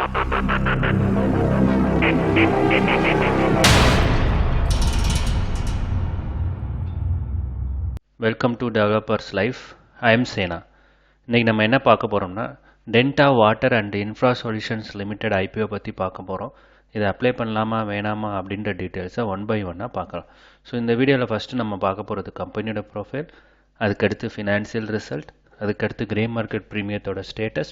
Welcome to developers life. I'm Sena. இன்றைக்கி நம்ம என்ன பார்க்க போகிறோம்னா Denta water and infra solutions limited IPO பற்றி பார்க்க போகிறோம். இதை அப்ளை பண்ணலாமா வேணாமா அப்படின்ற டீட்டெயில்ஸை ஒன் பை ஒன்னாக பார்க்கலாம். ஸோ இந்த வீடியோவில் ஃபஸ்ட்டு நம்ம பார்க்க போகிறது கம்பெனியோட ப்ரொஃபைல், அதுக்கடுத்து ஃபினான்சியல் ரிசல்ட், அதுக்கடுத்து கிரே மார்க்கெட் ப்ரீமியத்தோட ஸ்டேட்டஸ்,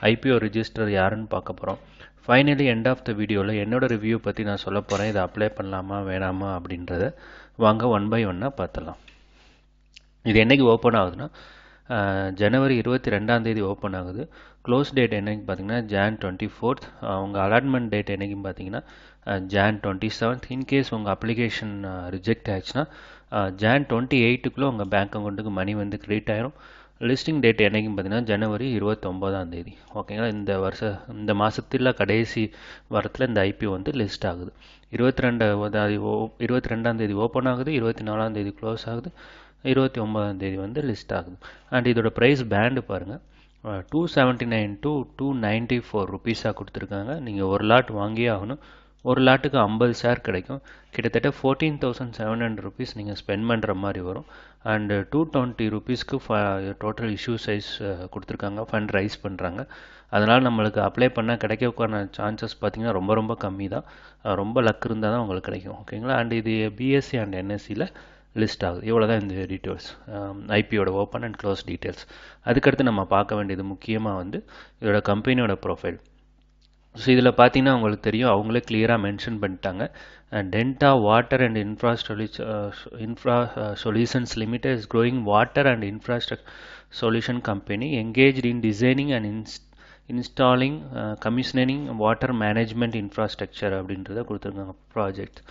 ஐபிஓ ரிஜிஸ்டர் யாருன்னு பார்க்க போகிறோம். ஃபைனலி எண்ட் ஆஃப் த வீடியோவில் என்னோடய ரிவ்யூ பற்றி நான் சொல்ல போகிறேன். இதை அப்ளை பண்ணலாமா வேணாமா அப்படின்றத வாங்க ஒன் பை ஒன்னாக பார்த்துடலாம். இது என்றைக்கு ஓப்பன் ஆகுதுன்னா ஜனவரி 22 ஓப்பன் ஆகுது. க்ளோஸ் டேட் என்னைக்கு பார்த்தீங்கன்னா Jan 24. உங்கள் அலாட்மெண்ட் டேட் என்னைக்குன்னு பார்த்தீங்கன்னா Jan 27. இன்கேஸ் உங்கள் அப்ளிகேஷன் ரிஜெக்ட் ஆயிடுச்சுன்னா Jan 28க்குள்ளே உங்கள் பேங்க் அக்கௌண்ட்டுக்கு மணி வந்து கிரெடிட் ஆயிரும். லிஸ்டிங் டேட் என்னைக்குன்னு பார்த்தீங்கன்னா ஜனவரி 29. ஓகேங்களா. இந்த மாதத்தில் கடைசி வாரத்தில் இந்த ஐபிஓ வந்து லிஸ்ட் ஆகுது. 22 ஓப்பன் ஆகுது, 24 க்ளோஸ் ஆகுது, 29 வந்து லிஸ்ட் ஆகுது. அண்ட் இதோட ப்ரைஸ் பேண்டு பாருங்கள், 279 to 294 ருபீஸாக கொடுத்துருக்காங்க. நீங்கள் ஒரு லாட் வாங்கியே ஆகணும். ஒரு லாட்டுக்கு 50 ஷேர் கிடைக்கும். கிட்டத்தட்ட 14,700 ருபீஸ் நீங்கள் ஸ்பெண்ட் பண்ணுற மாதிரி வரும். அண்டு 220 ருபீஸ்க்கு டோட்டல் இஷ்யூ சைஸ் கொடுத்துருக்காங்க. ஃபண்ட் ரைஸ் பண்ணுறாங்க. அதனால் நம்மளுக்கு அப்ளை பண்ணால் கிடைக்கக்கான சான்சஸ் பார்த்திங்கன்னா ரொம்ப ரொம்ப கம்மி தான். ரொம்ப லக் இருந்தால் தான் உங்களுக்கு கிடைக்கும். ஓகேங்களா. அண்ட் இது பிஎஸ்சி அண்ட் என்எஸ்சியில் லிஸ்ட் ஆகுது. இவ்வளோ தான் இந்த டீட்டெயில்ஸ், ஐபியோட ஓப்பன் அண்ட் க்ளோஸ் டீட்டெயில்ஸ். அதுக்கடுத்து நம்ம பார்க்க வேண்டியது முக்கியமாக வந்து இதோட கம்பெனியோட ப்ரொஃபைல். ஸோ இதில் பார்த்தீங்கன்னா உங்களுக்கு தெரியும், அவங்களே கிளியராக மென்ஷன் பண்ணிட்டாங்க. Denta water and infra solutions limited is growing water and infrastructure solution company engaged in designing and installing commissioning water management infrastructure அப்படின்றத கொடுத்துருக்காங்க ப்ராஜெக்ட்.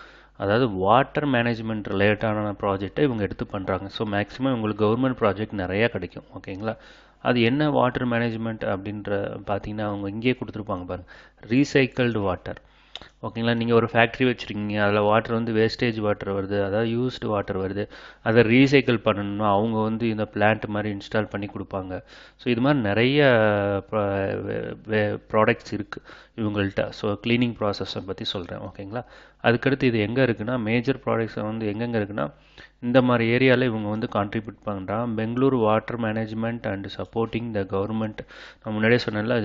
அதாவது வாட்டர் மேனேஜ்மெண்ட் ரிலேட்டடான ப்ராஜெக்டை இவங்க எடுத்து பண்ணுறாங்க. ஸோ மேக்ஸிமம் உங்களுக்கு கவர்மெண்ட் ப்ராஜெக்ட் நிறையா கிடைக்கும். ஓகேங்களா. அது என்ன வாட்டர் மேனேஜ்மெண்ட் அப்படின்ற பார்த்தீங்கன்னா அவங்க இங்கேயே கொடுத்துருப்பாங்க பாருங்கள், ரீசைக்கிள்டு வாட்டர். ஓகேங்களா. நீங்கள் ஒரு ஃபேக்ட்ரி வச்சுருக்கீங்க, அதில் வாட்டர் வந்து வேஸ்டேஜ் வாட்டர் வருது, அதாவது யூஸ்டு வாட்டர் வருது, அதை ரீசைக்கிள் பண்ணணும்னா அவங்க வந்து இந்த பிளான்ட் மாதிரி இன்ஸ்டால் பண்ணி கொடுப்பாங்க. ஸோ இது மாதிரி நிறைய ப்ராடக்ட்ஸ் இருக்குது இவங்கள்ட்ட. ஸோ க்ளீனிங் ப்ராசஸை பற்றி சொல்கிறேன். ஓகேங்களா. அதுக்கடுத்து இது எங்கே இருக்குன்னா, மேஜர் ப்ராடக்ட்ஸை வந்து எங்கெங்கே இருக்குன்னா இந்த மாதிரி ஏரியாவில் இவங்க வந்து கான்ட்ரிபியூட் பண்ணுறாங்க. Bengaluru water management and supporting the government, நான் முன்னாடியே சொன்னேன்ல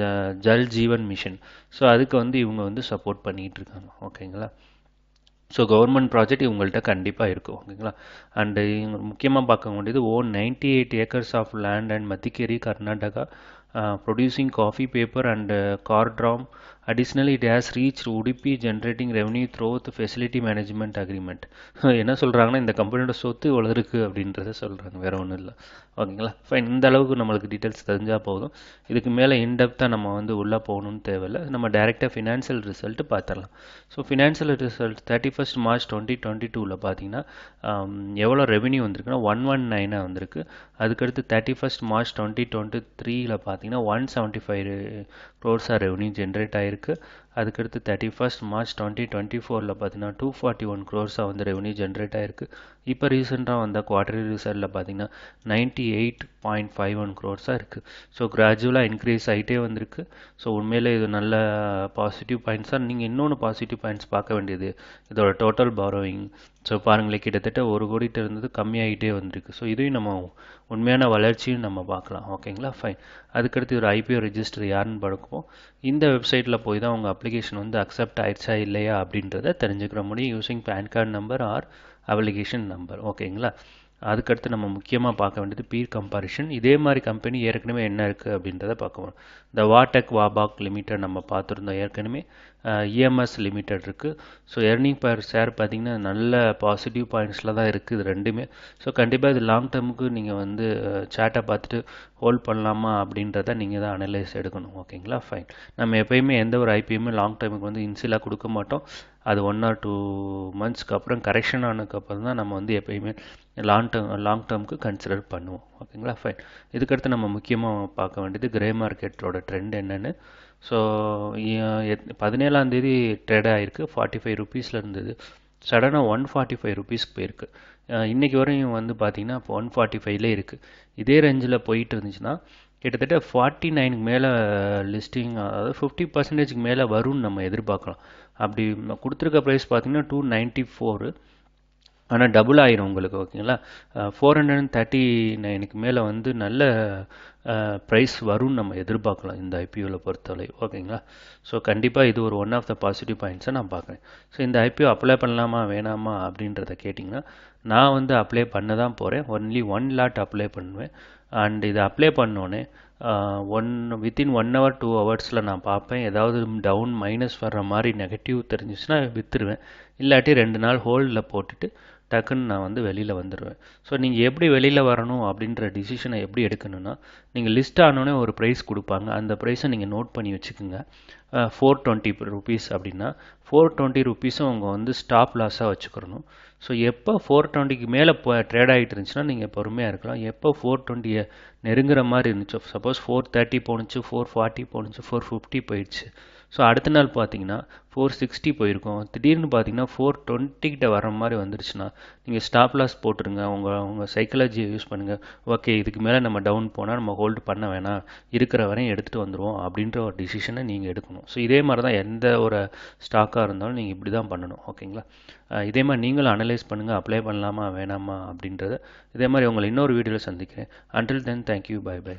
ஜல் ஜீவன் மிஷன். ஸோ அதுக்கு வந்து இவங்க வந்து சப்போர்ட் பண்ணிகிட்டு இருக்காங்க. ஓகேங்களா. ஸோ கவர்மெண்ட் ப்ராஜெக்ட் இவங்கள்ட்ட கண்டிப்பாக இருக்கும். ஓகேங்களா. அண்டு இவங்க முக்கியமாக பார்க்க வேண்டியது 98 acres of land and Madikeri Karnataka producing coffee paper and cardamom. Additionally, it has reached Udupi generating revenue through the facility management agreement. என்ன சொல்கிறாங்கன்னா இந்த கம்பெனியோட சொத்து இவ்வளோ இருக்குது அப்படின்றத சொல்கிறாங்க, வேறு ஒன்றும் இல்லை. ஓகேங்களா. ஃபைன். இந்த அளவுக்கு நம்மளுக்கு டீட்டெயில்ஸ் தெரிஞ்சால் போதும். இதுக்கு மேலே இன்டெப்த்தாக நம்ம வந்து உள்ளே போகணும்னு தேவையில்லை. நம்ம டைரெக்டாக ஃபினான்ஷியல் ரிசல்ட்டு பார்த்துடலாம். ஸோ ஃபினான்ஷியல் ரிசல்ட் 31 மார்ச் 2022 பார்த்தீங்கன்னா எவ்வளோ ரெவென்யூ வந்திருக்குன்னா 119 வந்திருக்கு. அதுக்கடுத்து 31 மார்ச் 2023 பார்த்தீங்கன்னா 175 க்ரோர்ஸாக ரெவென்யூ ஜென்ரேட் ஆகிருக்கு. அதுக்கடுத்து 31 மார்ச் 2024 பார்த்தீங்கன்னா 241 க்ரோர்ஸாக வந்து ரெவென்யூ ஜென்ரேட் ஆகிருக்கு. இப்போ ரீசெண்டாக வந்த குவார்டர்லி ரிசல்ட்டில் பார்த்தீங்கன்னா 98.51 க்ரோர்ஸாக இருக்குது. ஸோ கிராஜுவலாக இன்க்ரீஸ் ஆகிட்டே வந்திருக்கு. ஸோ உண்மையில் இது நல்ல பாசிட்டிவ் பாயிண்ட்ஸாக. நீங்கள் இன்னொன்று பாசிட்டிவ் பாயிண்ட்ஸ் பார்க்க வேண்டியது இதோட டோட்டல் பாரோவிங். ஸோ பாருங்களேன், கிட்டத்தட்ட 1 கோடிட்டு இருந்தது கம்மியாகிட்டே வந்திருக்கு. ஸோ இதையும் நம்ம உண்மையான வளர்ச்சியும் நம்ம பார்க்கலாம். ஓகேங்களா. ஃபைன். அதுக்கடுத்து ஒரு ஐபிஓ ரிஜிஸ்டர் யாருன்னு பார்ப்போம். இந்த வெப்சைட்டில் போய் தான் உங்கள் அப்ளிகேஷன் வந்து அக்செப்ட் ஆயிடுச்சா இல்லையா அப்படின்றத தெரிஞ்சுக்கிற முடியும் using PAN card number or application number. ஓகேங்களா. அதுக்கடுத்து நம்ம முக்கியமாக பார்க்க வேண்டியது பீர் கம்பாரிஷன். இதே மாதிரி கம்பெனி ஏற்கனவே என்ன இருக்குது அப்படின்றத பார்க்கணும். இந்த வாடெக் வாபாக் லிமிடெட் நம்ம பார்த்துருந்தோம் ஏற்கனவே. இஎம்எஸ் லிமிடெட் இருக்குது. ஸோ எர்னிங் பர் ஷேர் பார்த்திங்கன்னா நல்ல பாசிட்டிவ் பாயிண்ட்ஸில் தான் இருக்குது இது ரெண்டுமே. ஸோ கண்டிப்பாக இது லாங் டேர்முக்கு நீங்கள் வந்து சேட்டை பார்த்துட்டு ஹோல்ட் பண்ணலாமா அப்படின்றத நீங்கள் தான் அனலைஸ் எடுக்கணும். ஓகேங்களா. ஃபைன். நம்ம எப்போயுமே எந்த ஒரு ஐபிஎம்மே லாங் டைமுக்கு வந்து இன்சிலாக கொடுக்க மாட்டோம். அது 1 or 2 மந்த்ஸ்க்கு அப்புறம் கரெக்ஷன் ஆனதுக்கப்புறம் தான் நம்ம வந்து எப்போயுமே லாங் டேர்முக்கு கன்சிடர் பண்ணுவோம். ஓகேங்களா. ஃபைன். இதுக்கடுத்து நம்ம முக்கியமாக பார்க்க வேண்டியது கிரே மார்க்கெட்டோட ட்ரெண்ட் என்னென்னு. ஸோ 17 ட்ரேட் ஆகிருக்கு. 45 ருபீஸில் இருந்தது, சடனாக 145 ருபீஸ்க்கு போயிருக்கு. இன்றைக்கி வரையும் வந்து பார்த்திங்கன்னா இப்போ 145லே இருக்குது. இதே ரேஞ்சில் போயிட்டு இருந்துச்சுன்னா கிட்டத்தட்ட 49க்கு மேலே லிஸ்டிங், அதாவது 50%க்கு மேலே வரும்னு நம்ம எதிர்பார்க்கலாம். அப்படி கொடுத்துருக்க ப்ரைஸ் பார்த்தீங்கன்னா 294, ஆனால் டபுள் ஆயிரும் உங்களுக்கு. ஓகேங்களா, 439க்கு மேலே வந்து நல்ல ப்ரைஸ் வரும்னு நம்ம எதிர்பார்க்கலாம் இந்த ஐபிஓவில் பொறுத்தவரை. ஓகேங்களா, ஸோ கண்டிப்பாக இது ஒரு ஒன் ஆஃப் த பாசிட்டிவ் பாயிண்ட்ஸை நான் பார்க்குறேன். ஸோ இந்த ஐபிஓ அப்ளை பண்ணலாமா வேணாமா அப்படின்றத கேட்டிங்கன்னா, நான் வந்து அப்ளை பண்ண தான் போகிறேன். ஒன்லி 1 லாட் அப்ளை பண்ணுவேன். அண்ட் இதை அப்ளை பண்ணோன்னே வித்தின் 1 hour 2 ஹவர்ஸில் நான் பார்ப்பேன். ஏதாவது டவுன் மைனஸ் வர்ற மாதிரி நெகட்டிவ் தெரிஞ்சிச்சுன்னா விற்றுருவேன். இல்லாட்டி 2 நாள் ஹோல்டில் போட்டுட்டு டக்குன்னு நான் வந்து வெளியில் வந்துடுவேன். ஸோ நீங்கள் எப்படி வெளியில் வரணும் அப்படின்ற டிசிஷனை எப்படி எடுக்கணும்னா, நீங்கள் லிஸ்ட் ஆனோடனே ஒரு ப்ரைஸ் கொடுப்பாங்க. அந்த ப்ரைஸை நீங்கள் நோட் பண்ணி வச்சுக்கோங்க. 420 ருபீஸ் அப்படின்னா 420 ருபீஸும் அவங்க வந்து ஸ்டாப் லாஸாக வச்சுக்கிறணும். ஸோ எப்போ 420க்கு மேலே ட்ரேட் ஆகிட்டு இருந்துச்சுன்னா நீங்கள் பொறுமையாக இருக்கலாம். எப்போ 420 நெருங்குற மாதிரி இருந்துச்சு, சப்போஸ் 430 போணுச்சு, 440 போணுச்சு, 450 போயிடுச்சு, ஸோ அடுத்த நாள் பார்த்தீங்கன்னா 460 போயிருக்கும். திடீர்னு பார்த்தீங்கன்னா 420 கிட்ட வர மாதிரி வந்துருச்சுன்னா நீங்கள் ஸ்டாப் லாஸ் போட்டுருங்க. உங்கள் சைக்காலஜியை யூஸ் பண்ணுங்கள். ஓகே, இதுக்கு மேலே நம்ம டவுன் போனால் நம்ம ஹோல்டு பண்ண வேணாம், இருக்கிற வரையும் எடுத்துகிட்டு வந்துடுவோம் அப்படின்ற ஒரு டிசிஷனை நீங்கள் எடுக்கணும். ஸோ இதே மாதிரி தான் எந்த ஒரு ஸ்டாக்காக இருந்தாலும் நீங்கள் இப்படி தான் பண்ணணும். ஓகேங்களா, இதே மாதிரி நீங்களும் அனலைஸ் பண்ணுங்கள், அப்ளை பண்ணலாமா வேணாமா அப்படின்றத. இதே மாதிரி உங்களை இன்னொரு வீடியோவில் சந்திக்கிறேன். Until then, thank you, bye by.